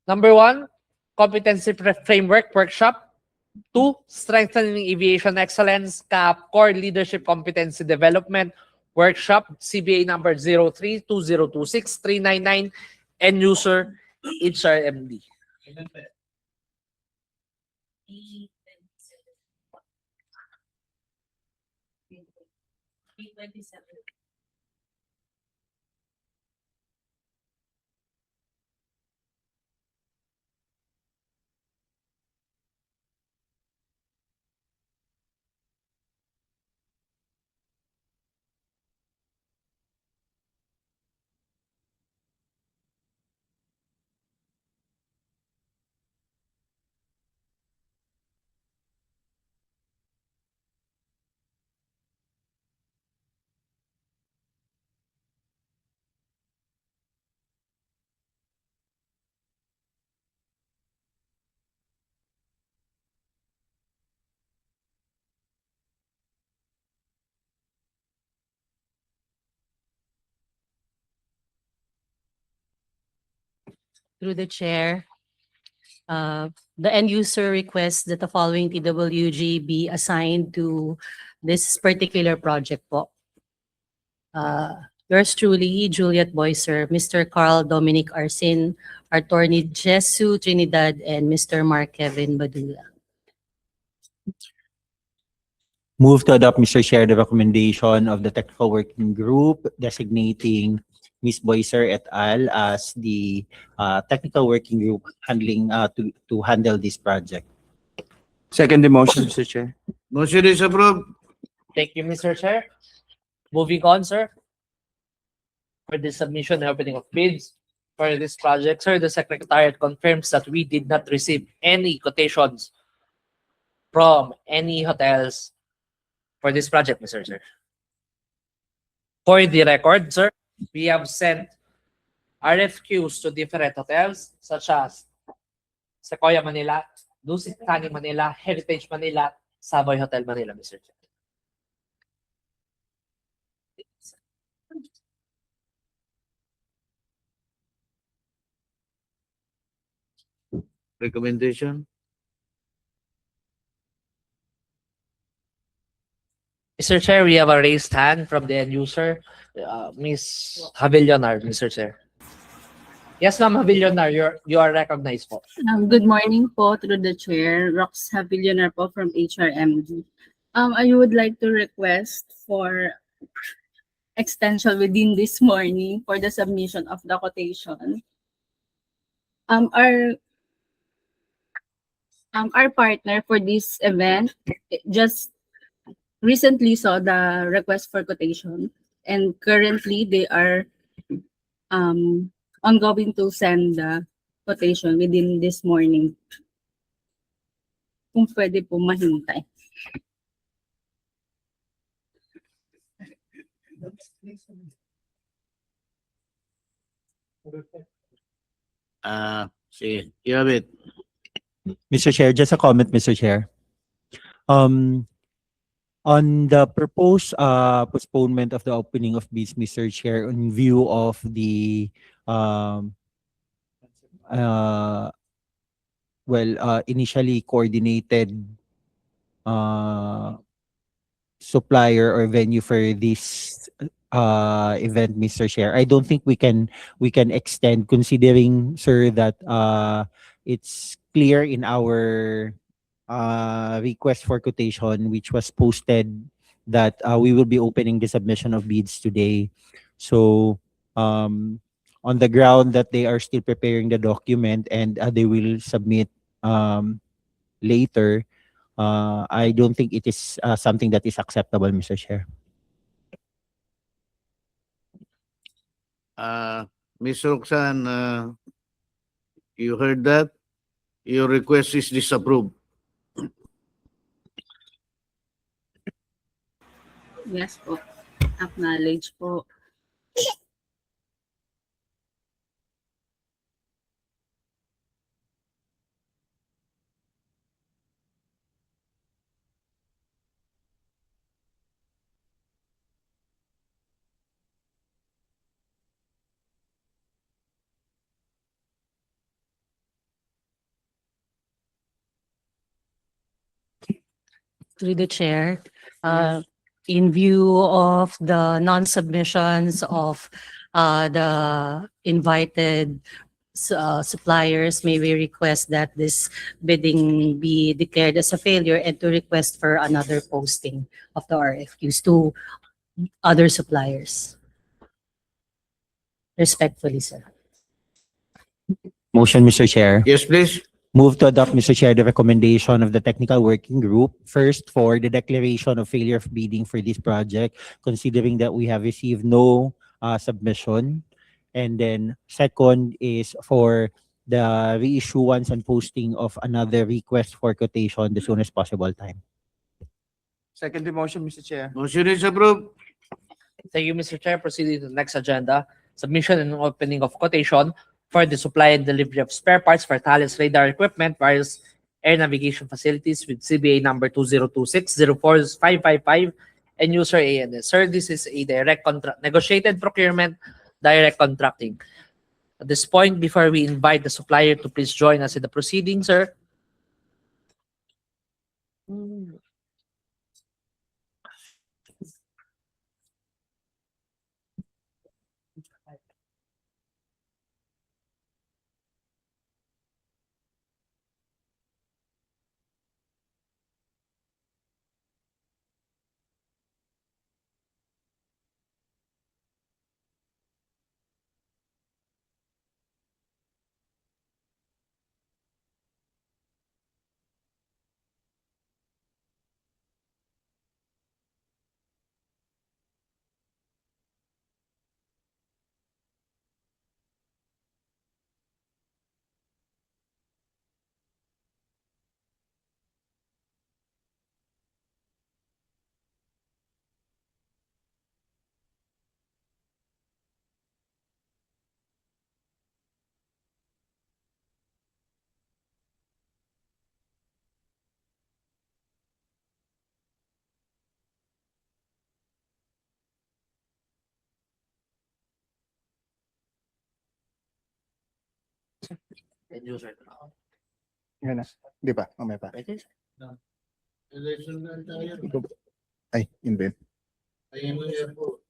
Number 1, competency framework workshop. 2, strengthening aviation excellence, CAP core leadership competency development workshop, CBA number 03-2026-399, end user HRMD. Through the chair, the end user requests that the following TWG be assigned to this particular project po. Yours truly, Juliet Boycer, Mr. Carl Dominic Arcin, Attorney Jesu Trinidad, and Mr. Mark Kevin Badula. Move to adopt, Mr. Chair, the recommendation of the technical working group designating Ms. Boycer et al. As the technical working group handling to handle this project. Second the motion, Mr. Chair. Motion is approved. Thank you, Mr. Chair. Moving on, sir. For the submission and opening of bids for this project, sir, the Secretariat confirms that we did not receive any quotations from any hotels for this project, Mr. Chair. For the record, sir, we have sent RFQs to different hotels such as Sequoia Manila, Lusitani Manila, Heritage Manila, Savoy Hotel Manila, Mr. Chair. Recommendation. Mr. Chair, we have a raised hand from the end user, Ms. Havillonar, Mr. Chair. Yes, ma'am, Havillonar, you are recognized po. Good morning po through the chair, Rox Havillionar po from HRMD. I would like to request for extension within this morning for the submission of the quotation. Our partner for this event just recently saw the request for quotation, and currently they are ongoing to send the quotation within this morning. Kung pwede po mahintay. Sige, you have it. Mr. Chair, just a comment, Mr. Chair. On the proposed postponement of the opening of bids, Mr. Chair, in view of the initially coordinated supplier or venue for this event, Mr. Chair, I don't think we can extend, considering, sir, that it's clear in our request for quotation, which was posted, that we will be opening the submission of bids today. So on the ground that they are still preparing the document and they will submit later, I don't think it is something that is acceptable, Mr. Chair. Ms. Roxanne, you heard that? Your request is disapproved. Yes po. Acknowledge po. through the chair, in view of the non-submissions of the invited suppliers, may we request that this bidding be declared as a failure and to request for another posting of the RFQs to other suppliers. Respectfully, sir. Motion, Mr. Chair. Yes, please. Move to adopt, Mr. Chair, the recommendation of the technical working group. First, for the declaration of failure of bidding for this project, considering that we have received no submission. And then second is for the reissuance and posting of another request for quotation the soonest possible time. Second motion, Mr. Chair. Motion is approved. Thank you, Mr. Chair. Proceeding to the next agenda. Submission and opening of quotation for the supply and delivery of spare parts for Thales radar equipment, various air navigation facilities with CBA number 2026-04555 and user ANS. Sir, this is a direct contract, negotiated procurement, direct contracting. At this point, before we invite the supplier to please join us in the proceedings, sir. And user. Yan na. Di ba? Mamaya pa. Pwede? Election na tayo. Ay, yun ba yun? Ayun mo airport.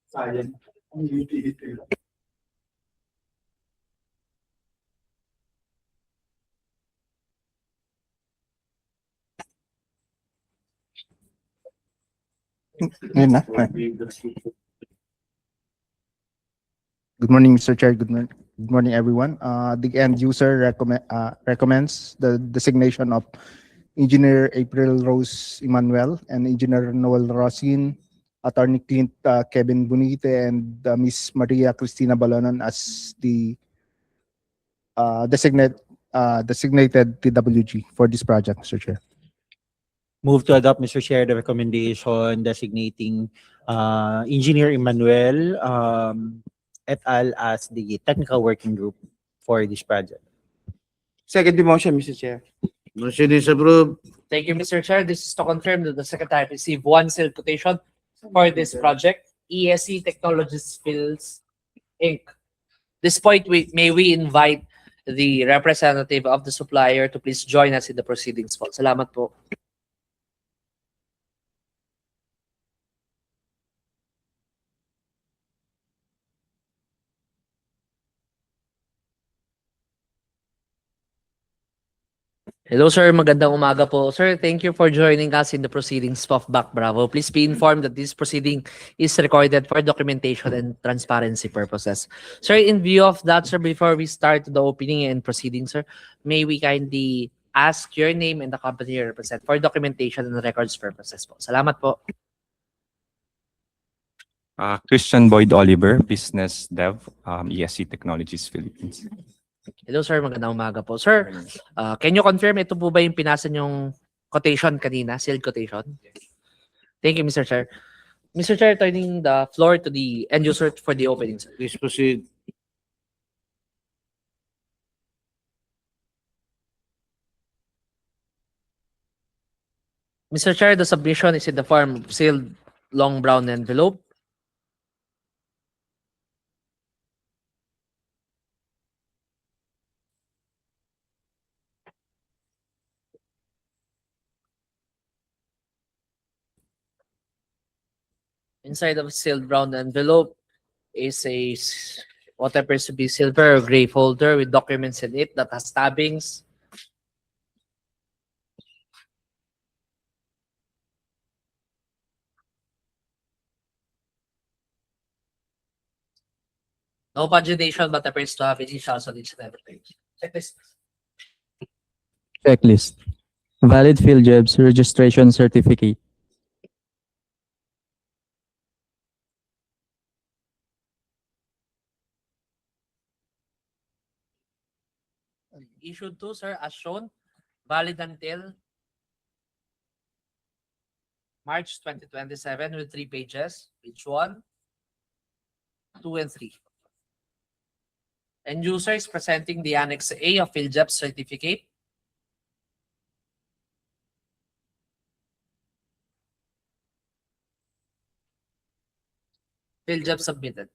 Sayang. Ang utility. Ngayon na. Ay. Good morning, Mr. Chair. Good morning, everyone. The end user recommends the designation of Engineer April Rose Emmanuel and Engineer Noel Rosin, Attorney Clint Kevin Bunite, and Miss Maria Cristina Balonon as the designated TWG for this project, Mr. Chair. Move to adopt, Mr. Chair, the recommendation designating Engineer Emmanuel et al. As the technical working group for this project. Second motion, Mr. Chair. Motion is approved. Thank you, Mr. Chair. This is to confirm that the Secretary received one sealed quotation for this project, ESC Technologies Spills, Inc. This point, may we invite the representative of the supplier to please join us in the proceedings po. Salamat po. Hello, sir. Magandang umaga po. Sir, thank you for joining us in the proceedings of Back Bravo. Please be informed that this proceeding is recorded for documentation and transparency purposes. Sir, in view of that, sir, before we start the opening and proceedings, sir, may we kindly ask your name and the company you represent for documentation and records purposes po. Salamat po. Christian Boyd Oliver, Business Dev, ESC Technologies Philippines. Hello, sir. Magandang umaga po. Sir, can you confirm ito po ba yung pinasa yung quotation kanina, sealed quotation? Thank you, Mr. Chair. Mr. Chair, turning the floor to the end user for the opening, sir. Please proceed. Mr. Chair, the submission is in the form of sealed long brown envelope. Inside of sealed brown envelope is what appears to be silver or gray folder with documents in it that has stabbings. No pagination but appears to have initials on each and every page. Check this. Checklist. Valid field jobs registration certificate. Issued to, sir, as shown, valid until March 2027 with 3 pages, each 1, 2, and 3. End user is presenting the Annex A of PhilJEP certificate. PhilJEP submitted.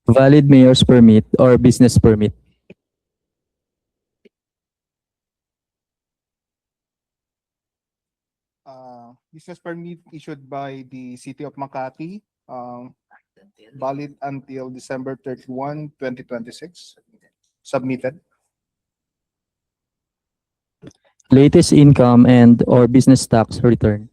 Valid mayor's permit or business permit. Business permit issued by the City of Makati, Until valid until December 31, 2026. Submitted. Latest income and or business tax return.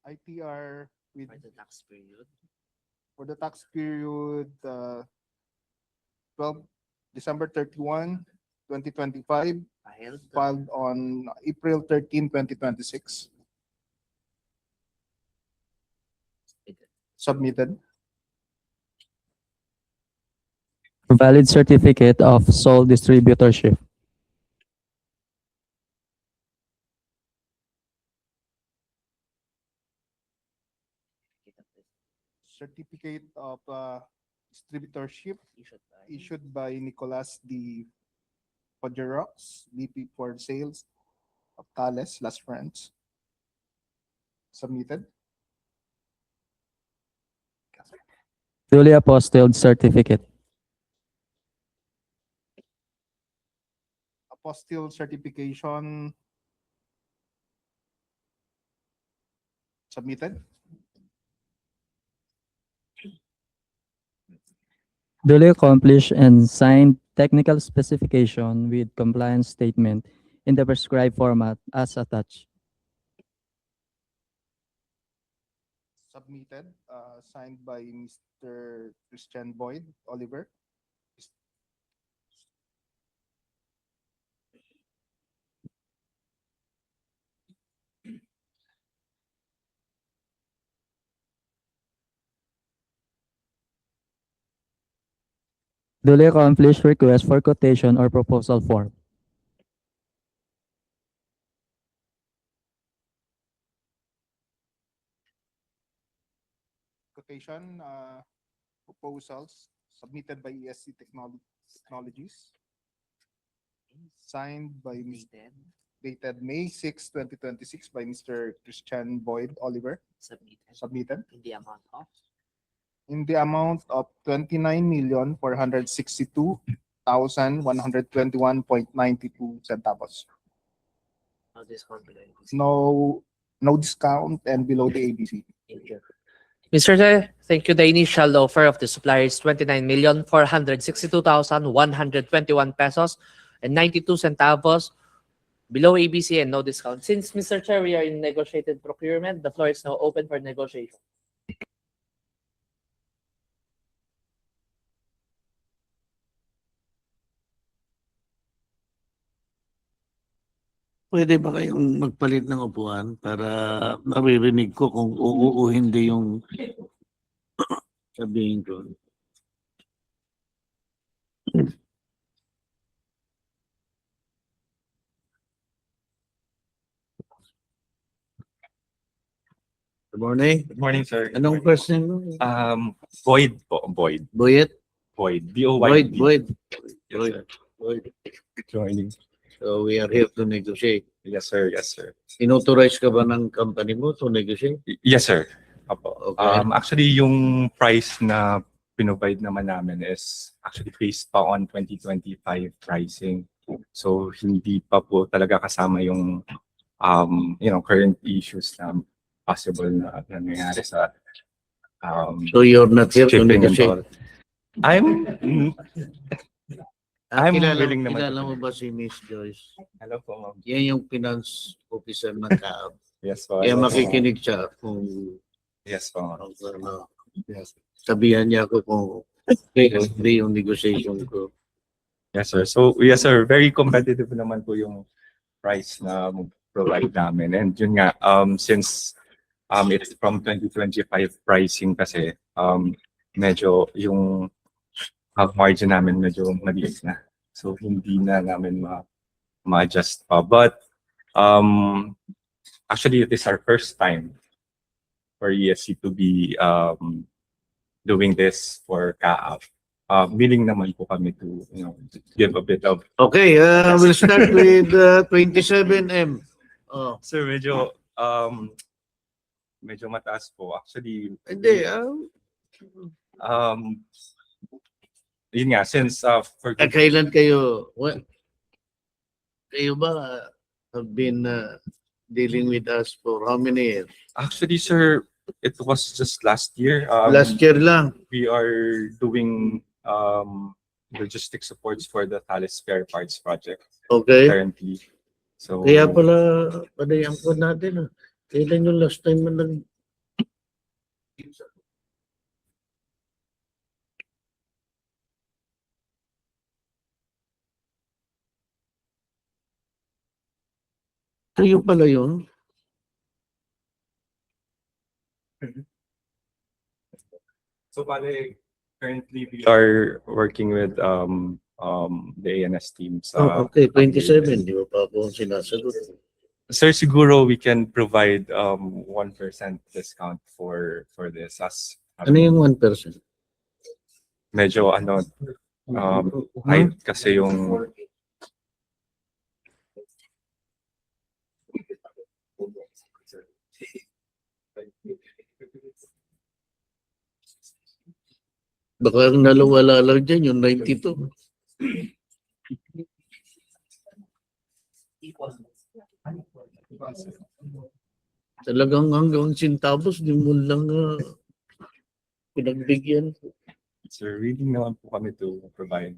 ITR with for the tax period. for the tax period 12 December 31, 2025, Filed. filed on April 13, 2026. Submitted. Valid certificate of sole distributorship. Certificate of distributorship Issued by issued by Nicolas D. Podgerox, VP for Sales of Thales Las Friends. Submitted. Duly apostilled certificate. Apostille certification. Submitted. Duly accomplished and signed technical specification with compliance statement in the prescribed format as attached. Submitted, signed by Mr. Christian Boyd Oliver. Duly accomplished request for quotation or proposal form. Quotation proposals submitted by ESC Technologies. Signed by dated, dated May 6, 2026 by Mr. Christian Boyd Oliver. submitted Submitted in the amount of in the amount of 29,462,121.92 centavos. no discount below. No discount and below the ABC. Thank you. Mr. Chair, thank you. The initial offer of the supplier is 29,462,121 pesos and 92 centavos below ABC and no discount. Since, Mr. Chair, we are in negotiated procurement, the floor is now open for negotiation. Pwede ba kayong magpalit ng upuan para maririnig ko kung oo o hindi yung sabihin ko? Good morning. Good morning, sir. Anong question mo? Void po, void. Boyet? Void. Boyd, B-O-Y-D. Boyd. Yes, Boyd. sir. Boyd. Good morning. So we are here to negotiate. Yes, sir. Yes, sir. Inauthorize ka ba ng company mo to negotiate? Yes, sir. Apo. Okay. Actually, yung price na pinrovide naman namin is actually based pa on 2025 pricing. So hindi pa po talaga kasama yung current issues na possible na nangyayari sa So you're not here to shipping and negotiate? all. I'm willing naman Kilala to mo ba si Miss Joyce? hello po ma'am. Yan yung finance officer ng CAAP. Yes po. Kaya hello po, ma'am. makikinig siya kung Yes po. ma'am. ano, Yes. sabihan niya ako kung agree yung negotiation ko. Yes sir. So yes sir, very competitive naman po yung price na provide namin. And yun nga, since it's from 2025 pricing kasi, medyo yung margin namin medyo maliit na. So hindi na namin ma-adjust pa. But actually it is our first time for ESC to be doing this for CAAP. Willing naman po kami to give a bit of Okay, we'll start with 27M. Oh, sir, medyo mataas po. Actually, hindi. yun nga, since for Kailan kayo, kayo ba have been dealing with us for how many years? actually, sir, it was just last year. Last year lang. We are doing logistic supports for the Thales Spare Parts project Okay. currently. So, Kaya pala, padayan po natin. Kailan yung last time mo nag... Kayo pala yun? so bale, currently we are working with the ANS team. Oh, okay, 27. Di ba pa ako sinasagot? Sir, siguro we can provide 1% discount for this as Ano yung 1%? medyo height kasi yung Baka ang nalawala lang dyan yung 92. Talagang hanggang sintabos, di mo lang pinagbigyan. sir, willing naman po kami to provide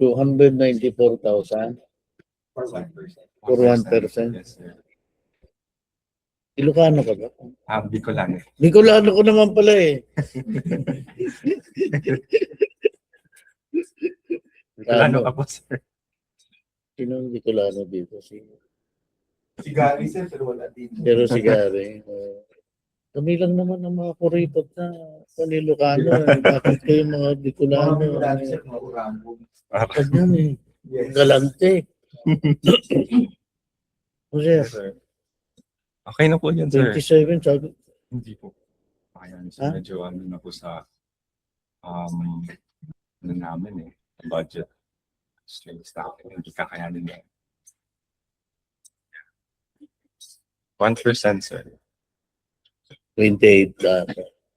294,000 for 1%. For 1%. Yes, sir. Ilocano ka ba? Bicolano. Bicolano ko naman pala eh. Bicolano ka po, sir. Sino ang Bicolano dito? Si Si Gary, sir, pero wala din. Pero si Gary. Kami lang naman ang mga kuripot na panilocano. Bakit kayo mga Bicolano? Sir, mga Urambo. Ganyan eh. Yes. Galante. O sir, Yes, sir. Okay na po yan, sir. 27 sabi. Hindi po. Kaya Ha? medyo na po sa namin budget strings namin. Hindi kakayanin na. 1%, sir. 28.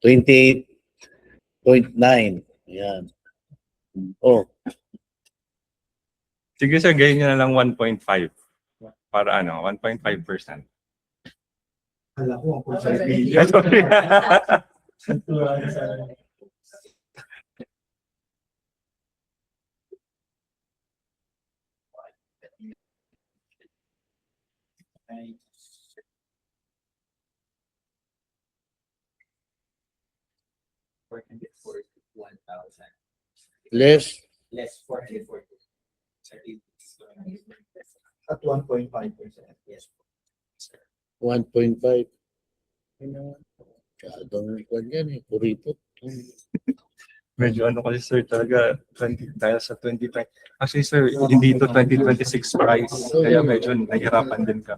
28.9. Yan. Oh, Sige, sir, gawin nyo na lang 1.5. Para 1.5%. Hala ko, ako sa Sorry. less. Less 440. At 1.5%. Yes. 1.5. Masyadong ganyan eh. Kuripot. Medyo kasi, sir, talaga 20 dahil sa 2020. Actually, sir, hindi to 2026 price. Kaya medyo nahihirapan din ka.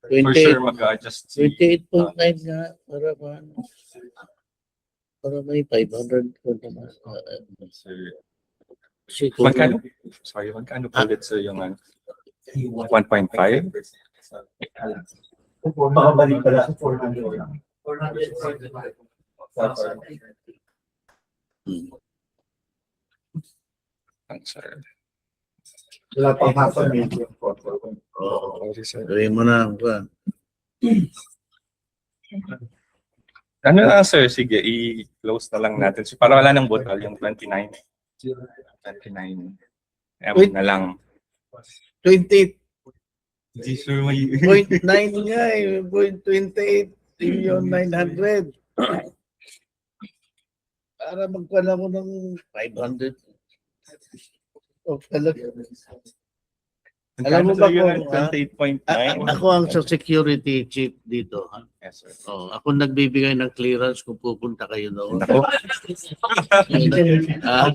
For 28. sure, mag-adjust 28.9 nga. Para may 500 ko naman. Sir, Kasi kung magkano? Sorry, magkano ulit, sir, yung 1.5? 1.5. Makabalik pala sa 400 lang. 445. Sir. Wala pang half a million for Oo. Sorry, sir. Gawin mo na. Kuwan. Ano na sir, sige, i-close na lang natin. So, para wala nang butol, yung 29. 29. Wait. Na lang. 28.9 Hindi sir, may... nga eh. 0.28,900,000. Para magkala ko ng 500. Oh, talaga. Alam mo ba kung, 28.9? Ako ang sa security chief dito. Ha? Yes, sir. Oh, ako nagbibigay ng clearance kung pupunta kayo doon. Ako? Ah,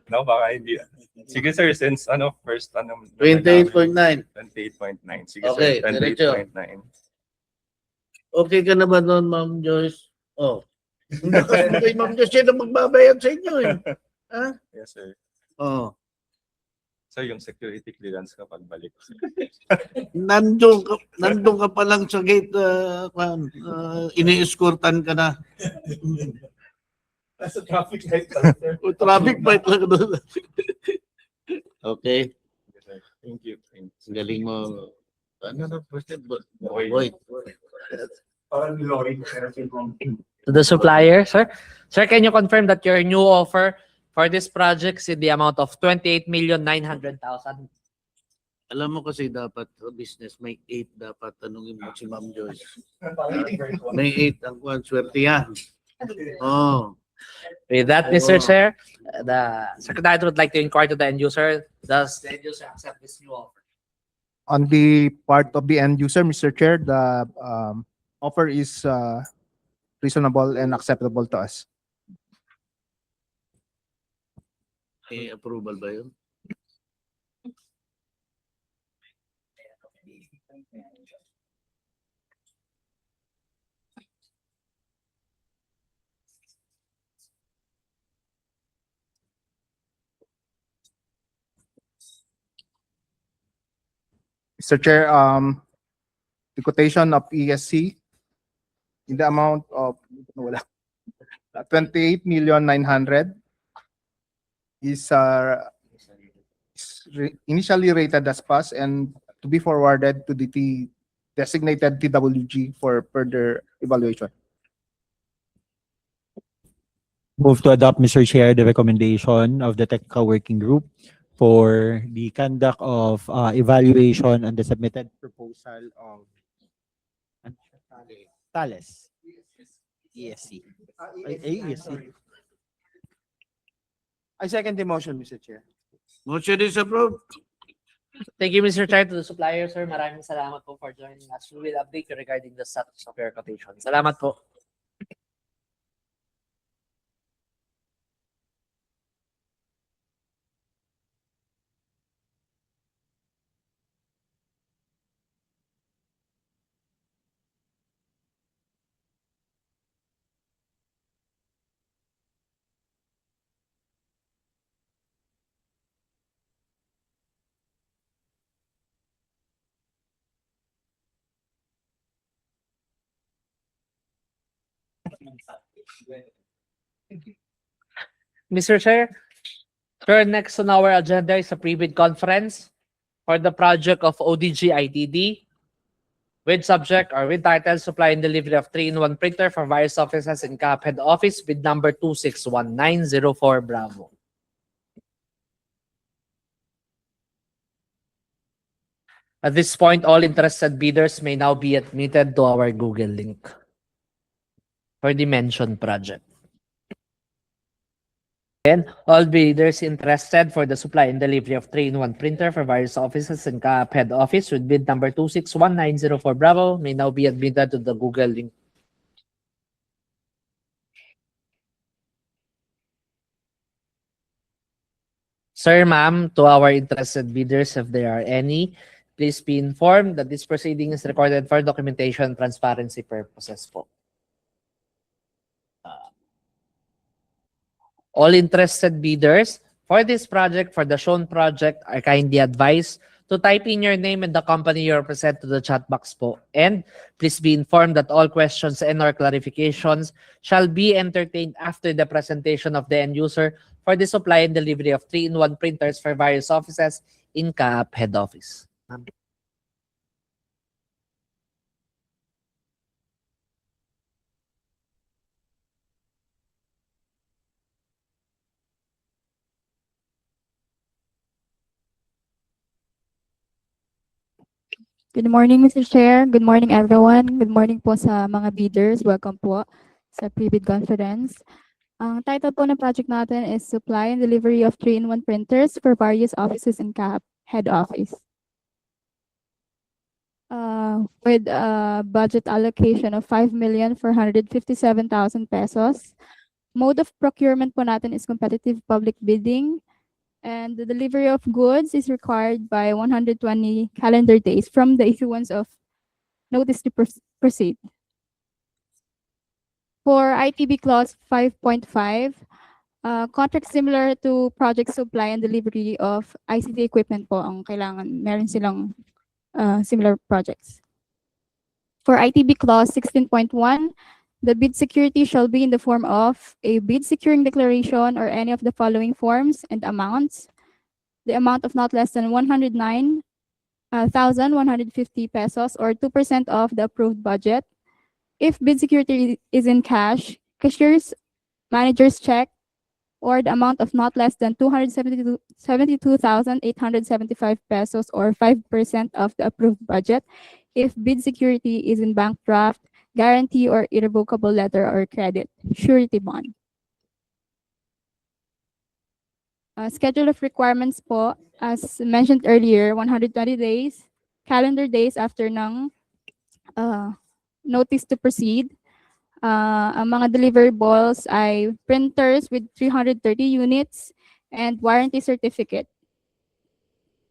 No, baka hindi. Sige sir, since first 28.9. 28.9. Sige Okay, sir, diretso. 28.9. Okay ka na ba doon, Ma'am Joyce? Oh. Kay Ma'am Joyce yan ang magbabayad sa inyo eh. Ha? Yes sir. Oh. Sir, yung security clearance kapag balik. Nandun ka pa lang sa gate, ini-escortan ka na. Nasa traffic light lang, sir. O, traffic light lang doon. Okay. Thank you. Thank you. Galing mo. Ano na, first name? Boy. Boy. Parang Lloyd, pero kung To the supplier, sir. Sir, can you confirm that your new offer for this project is in the amount of 28,900,000? Alam mo kasi dapat sa business may 8 dapat tanungin mo si Ma'am Joyce. May 8 ang kwan, swerte yan. Oh. With that, Mr. Chair, the Secretary would like to inquire to the end user, does the end user accept this new offer? On the part of the end user, Mr. Chair, the offer is reasonable and acceptable to us. Approval ba yun? Mr. Chair, the quotation of ESC in the amount of 28,900,000 is initially rated as pass and to be forwarded to the designated TWG for further evaluation. Move to adopt, Mr. Chair, the recommendation of the technical working group for the conduct of evaluation on the submitted proposal of Thales. ESC. ESC. I second the motion, Mr. Chair. Motion is approved. Thank you, Mr. Chair, to the supplier, sir. Maraming salamat po for joining us. We will update you regarding the status of your quotation. Salamat po. Mr. Chair, turn next on our agenda is a pre-bid conference for the project of ODG ITD with subject or with title supply and delivery of 3-in-1 printer for various offices in CAP head office with number 261904 Bravo. At this point, all interested bidders may now be admitted to our Google link for the mentioned project. Again, all bidders interested for the supply and delivery of 3-in-1 printer for various offices in CAP head office with bid number 261904 Bravo may now be admitted to the Google link. Sir, ma'am, to our interested bidders, if there are any, please be informed that this proceeding is recorded for documentation and transparency purposes po. All interested bidders for this project, for the shown project, are kindly advised to to type in your name and the company you represent to the chat box po. And please be informed that all questions and or clarifications shall be entertained after the presentation of the end user for the supply and delivery of 3-in-1 printers for various offices in CAAP head office. Good morning, Mr. Chair. Good morning, everyone. Good morning po sa mga bidders. Welcome po sa pre-bid conference. Ang title po ng project natin is Supply and Delivery of 3-in-1 Printers for Various Offices in CAAP Head Office. With a budget allocation of 5,457,000 pesos. Mode of procurement po natin is competitive public bidding. And the delivery of goods is required by 120 calendar days from the issuance of notice to proceed. For ITB clause 5.5, contract similar to project supply and delivery of ICT equipment po ang kailangan. Meron silang similar projects. For ITB clause 16.1, the bid security shall be in the form of a bid securing declaration or any of the following forms and amounts. The amount of not less than 109,150 pesos or 2% of the approved budget. If bid security is in cash, cashier's manager's check, or the amount of not less than 272,875 pesos or 5% of the approved budget. If bid security is in bank draft, guarantee or irrevocable letter or credit, surety bond. Schedule of requirements po, as mentioned earlier, 120 days, calendar days after ng notice to proceed. Ang mga deliverables ay printers with 330 units and warranty certificate.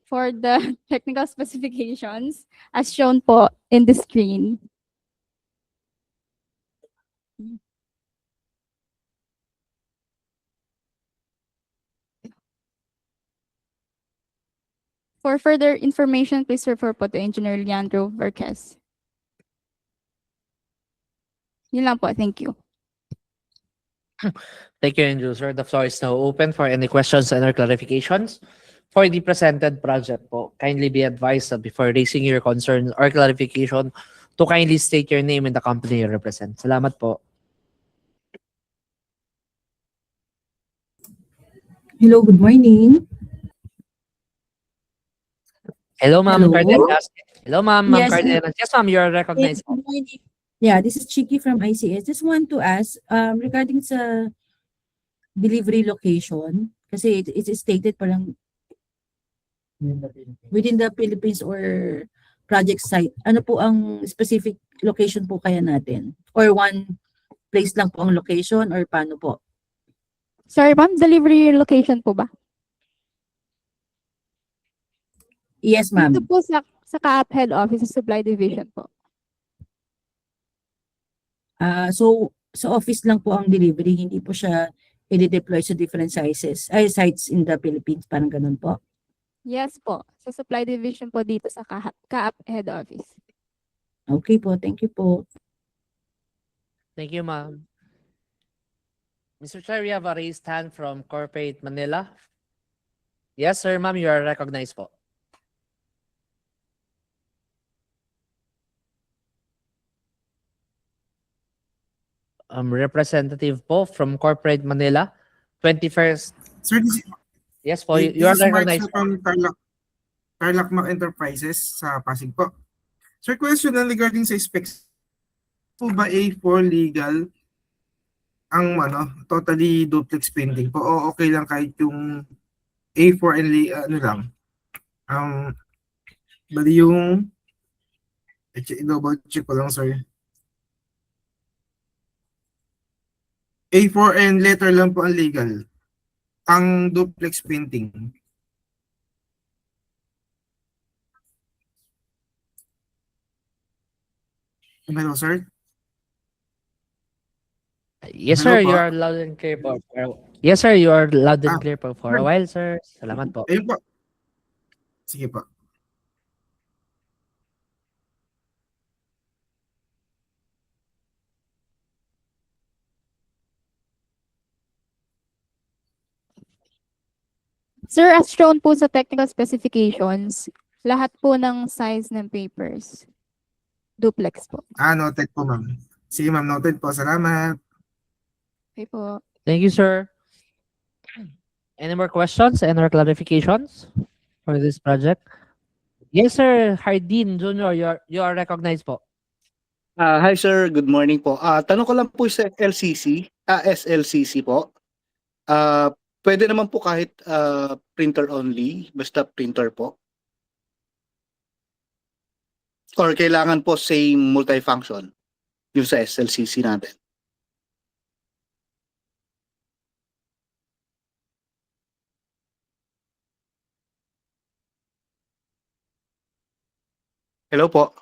For the technical specifications, as shown po in the screen. For further information, please refer po to Engineer Leandro Verquez. Yun lang po. Thank you. Thank you, Andrew, sir. The floor is now open for any questions and or clarifications for the presented project po. Kindly be advised that before raising your concern or clarification, to kindly state your name and the company you represent. Salamat po. Hello, good morning. Hello, Ma'am Hello. Cardenas. Hello, Ma'am Yes, Cardenas. Yes, ma'am, you are recognized. Yes, good morning. Yeah, this is Chiki from ICS. Just want to ask regarding sa delivery location, kasi it is stated parang within the Philippines or project site. Ano po ang specific location po kaya natin? Or one place lang po ang location or paano po? Sorry, ma'am. Delivery location po ba? Yes, ma'am. Dito po sa CAAP Head Office sa Supply Division po. So sa office lang po ang delivery, hindi po siya i-deploy sa different sites in the Philippines, parang ganun po. Yes po. Sa Supply Division po dito sa CAAP Head Office. Okay po, thank you po. Thank you, ma'am. Mr. Chair, we have a raised hand from Corporate Manila. Yes, sir, ma'am, you are recognized po. Representative po from Corporate Manila, 21st. Sir, Yes po, you are this is Mark recognized po. from Tarlac Mac Enterprises sa Pasig po. Sir, question lang regarding sa specs. Po ba A4 legal ang totally duplex printing po o okay lang kahit yung A4 and ano lang? Bali yung double check ko lang, sir. A4 and letter lang po ang legal. Ang duplex printing. Hello, sir? Yes, Hello sir, po. you are loud and clear po. Yes, sir, you are loud and clear po for a while, sir. Salamat po. Ayun po. Sige po. Sir, as shown po sa technical specifications, lahat po ng size ng papers, duplex po. Noted po, ma'am. Sige, ma'am, noted po. Salamat. Okay po. Thank you, sir. Any more questions? Any more clarifications for this project? Yes, sir. Hardin Jr., you are recognized po. Hi sir, good morning po. Tanong ko lang po sa SLCC po. Pwede naman po kahit printer only, basta printer po. Or kailangan po same multifunction yung sa SLCC natin. Hello po.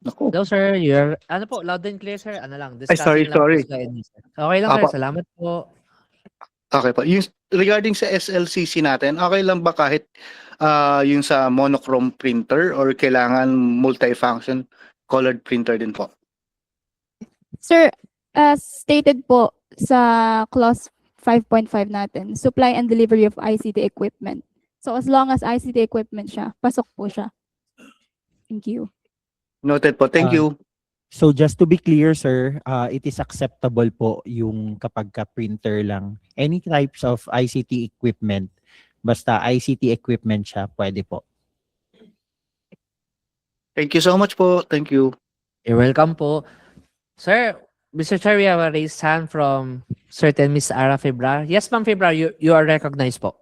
Naku. Hello, sir. You're, ano po, loud and clear, sir. Ano lang, sorry, discussing lang po sorry. sa inyo, sir. Okay lang, sir. Apo. Salamat po. Okay po. Yung regarding sa SLCC natin, okay lang ba kahit yung sa monochrome printer or kailangan multifunction colored printer din po? Sir, as stated po sa clause 5.5 natin, supply and delivery of ICT equipment. So as long as ICT equipment siya, pasok po siya. Thank you. Noted po. Thank you. So just to be clear, sir, it is acceptable po yung kapag ka printer lang. Any types of ICT equipment, basta ICT equipment siya, pwede po. Thank you so much po. Thank you. You're welcome po. Sir, Mr. Chair, we have a raised hand from certain Miss Ara Febra. Yes, ma'am Febra, you are recognized po.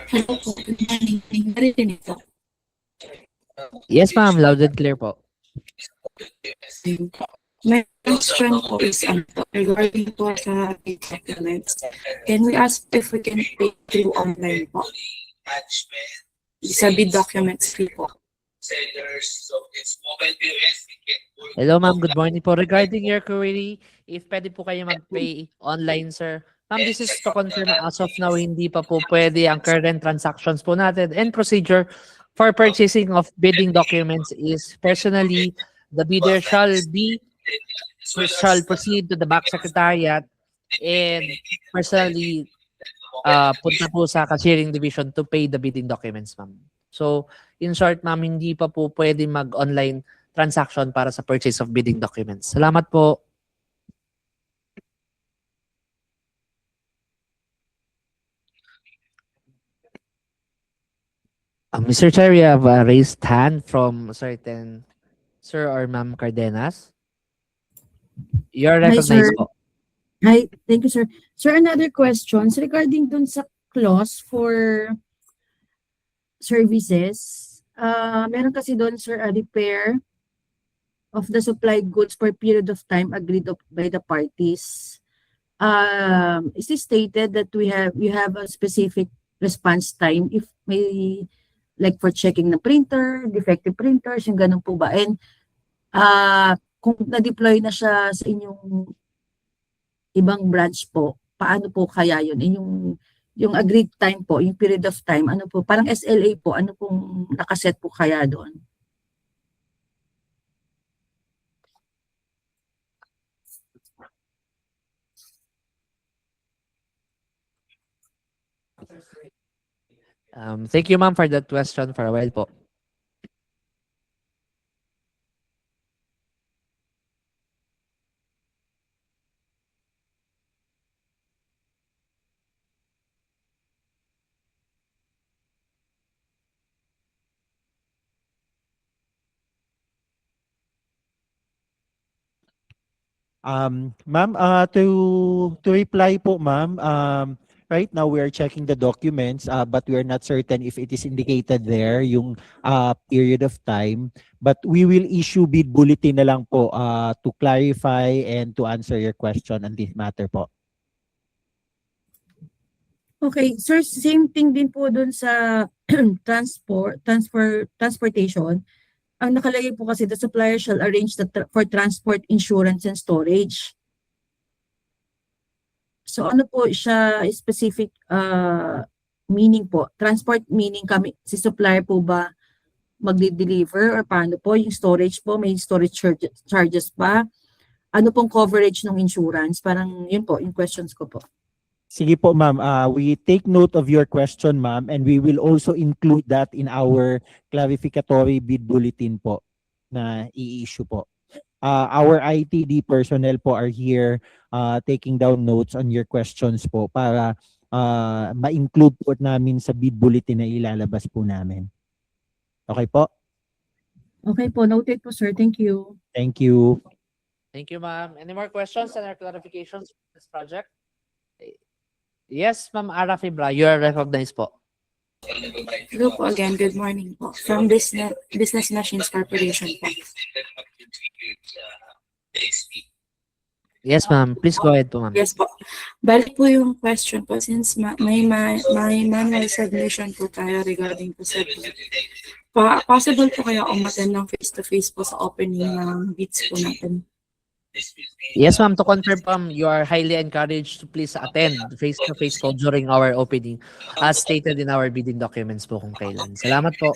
Hello po. Good morning. Narinig po. Yes, ma'am. Loud and clear po. My question po is regarding po sa documents. Can we ask if we can pay through online po? Sa bid documents fee po. Hello, ma'am. Good morning po. Regarding your query, if pwede po kayo mag-pay online, sir. Ma'am, this is to confirm as of now, hindi pa po pwede ang current transactions po natin and procedure for purchasing of bidding documents is personally, the bidder shall proceed to the back secretariat and personally punta po sa cashiering division to pay the bidding documents, ma'am. So, in short, ma'am, hindi pa po pwede mag-online transaction para sa purchase of bidding documents. Salamat po. Mr. Chair, we have a raised hand from certain Sir or Ma'am Cardenas. You're Hi, recognized sir. po. Hi, thank you, sir. Sir, another question regarding dun sa clause for services. Meron kasi doon, sir, a repair of the supplied goods for period of time agreed by the parties. Is it stated that you have a specific response time if may, like for checking the printer, defective printers, yung ganun po ba? And kung na-deploy na siya sa inyong ibang branch po, paano po kaya yun? Yung agreed time po, yung period of time, ano po, parang SLA po, ano pong nakaset po kaya doon? Thank you, ma'am, for that question for a while po. Ma'am, to reply po, ma'am, right now we are checking the documents, but we are not certain if it is indicated there yung period of time. But we will issue bid bulletin na lang po to clarify and to answer your question on this matter po. Okay, sir, same thing din po doon sa transportation. Ang nakalagay po kasi the supplier shall arrange for transport, insurance, and storage. So ano po siya specific meaning po? Transport meaning kami, si supplier po ba magde-deliver or paano po? Yung storage po, may storage charges pa? Ano pong coverage ng insurance? Parang yun po, yung questions ko po. Sige po, ma'am. We take note of your question, ma'am, and we will also include that in our clarificatory bid bulletin po na i-issue po. Our ITD personnel po are here taking down notes on your questions po para ma-include po namin sa bid bulletin na ilalabas po namin. Okay po? Okay po, noted po sir. Thank you. Thank you. Thank you, ma'am. Any more questions and or clarifications for this project? Yes, Ma'am Ara Fibra, you are recognized po. Hello po again. Good morning po. From Business Machines Corporation po. Yes, ma'am. Please go ahead po, ma'am. Yes po. Balik po yung question po since may manual submission po tayo regarding po sa bid. Possible po kaya umattend ng face-to-face po sa opening ng bids po natin? Yes, ma'am. To confirm, ma'am, you are highly encouraged to please attend face-to-face po during our opening as stated in our bidding documents po kung kailan. Salamat po.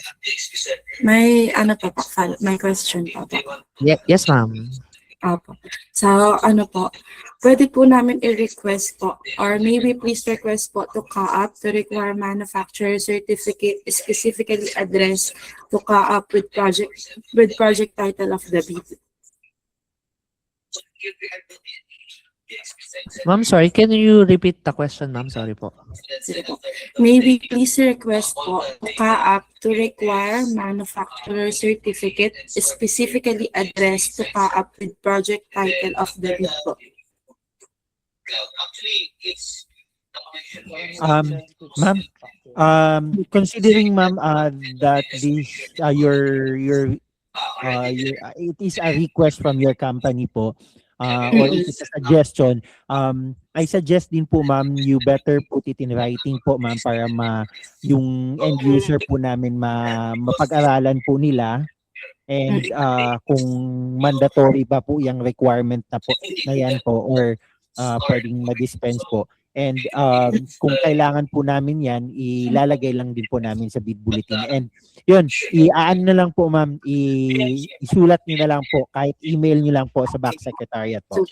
May ano po po, may question po po. Yes, ma'am. Opo. So, ano po, pwede po namin i-request po, or maybe please request po to CAAP to require manufacturer certificate specifically addressed to CAAP with project title of the bid. Ma'am, sorry. Can you repeat the question, ma'am? Sorry po. Sige po. Maybe please request po to CAAP to require manufacturer certificate specifically addressed to CAAP with project title of the bid po. Ma'am, considering ma'am that this it is a request from your company po, or it is a suggestion, I suggest din po ma'am, you better put it in writing po ma'am para yung end user po namin mapag-aralan po nila, and kung mandatory ba po yung requirement na yan po, or pwedeng ma-dispense po. And kung kailangan po namin yan, ilalagay lang din po namin sa bid bulletin. And yun, i-aan na lang po ma'am, isulat nyo na lang po, kahit email nyo lang po sa back secretariat po.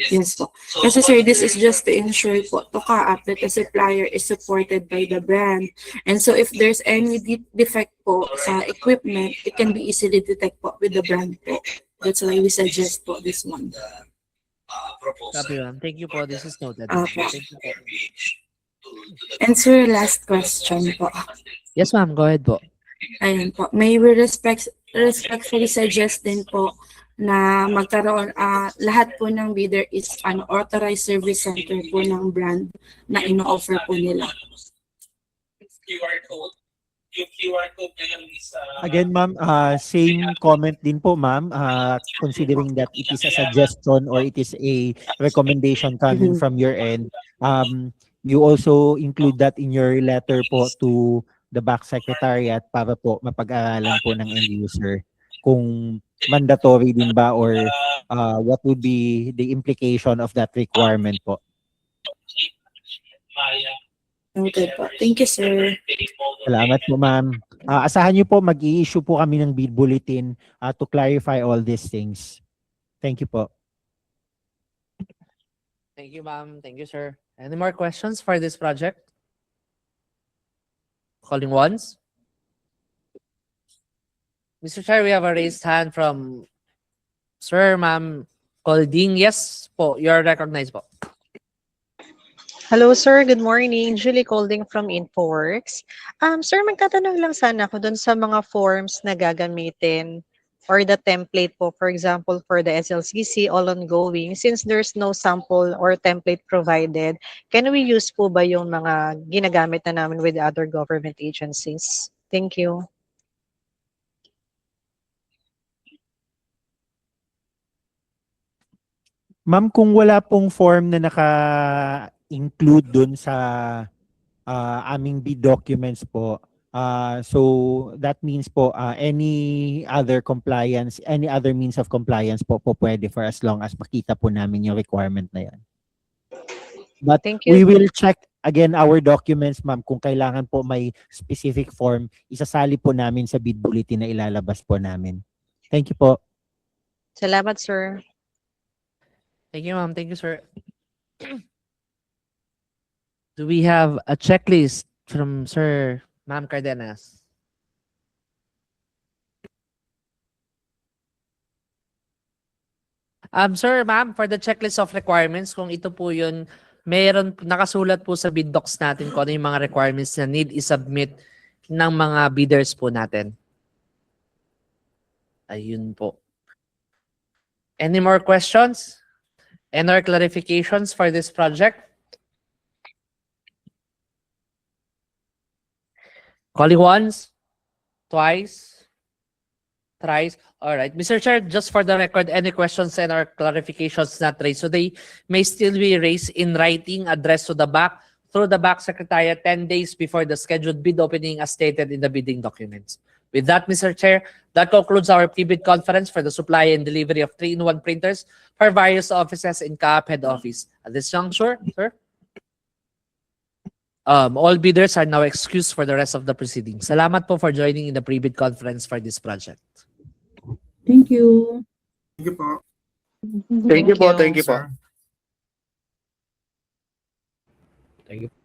Yes po. Kasi sir, this is just to ensure po to CAAP that the supplier is supported by the brand. And so if there's any defect po sa equipment, it can be easily detect po with the brand po. That's why we suggest po this one. Copy, ma'am. Thank you po. This is noted. Okay. Thank you po. And sir, last question po. Yes, ma'am. Go ahead po. Ayun po. May we respectfully suggest din po na magkaroon, lahat po ng bidder is an authorized service center po ng brand na ino-offer po nila. Again, ma'am, same comment din po, ma'am. Considering that it is a suggestion or it is a recommendation coming from your end, you also include that in your letter po to the back secretariat para po mapag-aralan po ng end user kung mandatory din ba, or what would be the implication of that requirement po. Okay po. Thank you, sir. Salamat po, ma'am. Asahan niyo po, mag-i-issue po kami ng bid bulletin to clarify all these things. Thank you po. Thank you, ma'am. Thank you, sir. Any more questions for this project? Calling once. Mr. Chair, we have a raised hand from Sir, Ma'am Colding. Yes po, you're recognized po. Hello sir, good morning. Julie Colding from InfoWorks. Sir, magtatanong lang sana ako dun sa mga forms na gagamitin or the template po, for example, for the SLCC all ongoing. Since there's no sample or template provided, can we use po ba yung mga ginagamit na namin with other government agencies? Thank you. Ma'am, kung wala pong form na naka-include dun sa aming bid documents po, so that means po any other means of compliance po pwede, for as long as makita po namin yung requirement na yan. But Thank you. we will check again our documents, ma'am, kung kailangan po may specific form, isasali po namin sa bid bulletin na ilalabas po namin. Thank you po. Salamat sir. Thank you, ma'am. Thank you, sir. Do we have a checklist from Sir Ma'am Cardenas? Sir, ma'am, for the checklist of requirements, kung ito po yun, meron, nakasulat po sa bid docs natin kung ano yung mga requirements na need i-submit ng mga bidders po natin. Ayun po. Any more questions? Any more clarifications for this project? Calling once, twice, thrice. All right. Mr. Chair, just for the record, any questions and or clarifications not raised, so they may still be raised in writing, addressed to the back, through the back secretariat 10 days before the scheduled bid opening as stated in the bidding documents. With that, Mr. Chair, that concludes our pre-bid conference for the supply and delivery of 3-in-1 printers for various offices in CAAP head office. At this juncture, sir, all bidders are now excused for the rest of the proceedings. Salamat po for joining in the pre-bid conference for this project. Thank you. Thank you po. Thank you po, thank you po. Sir. Thank you.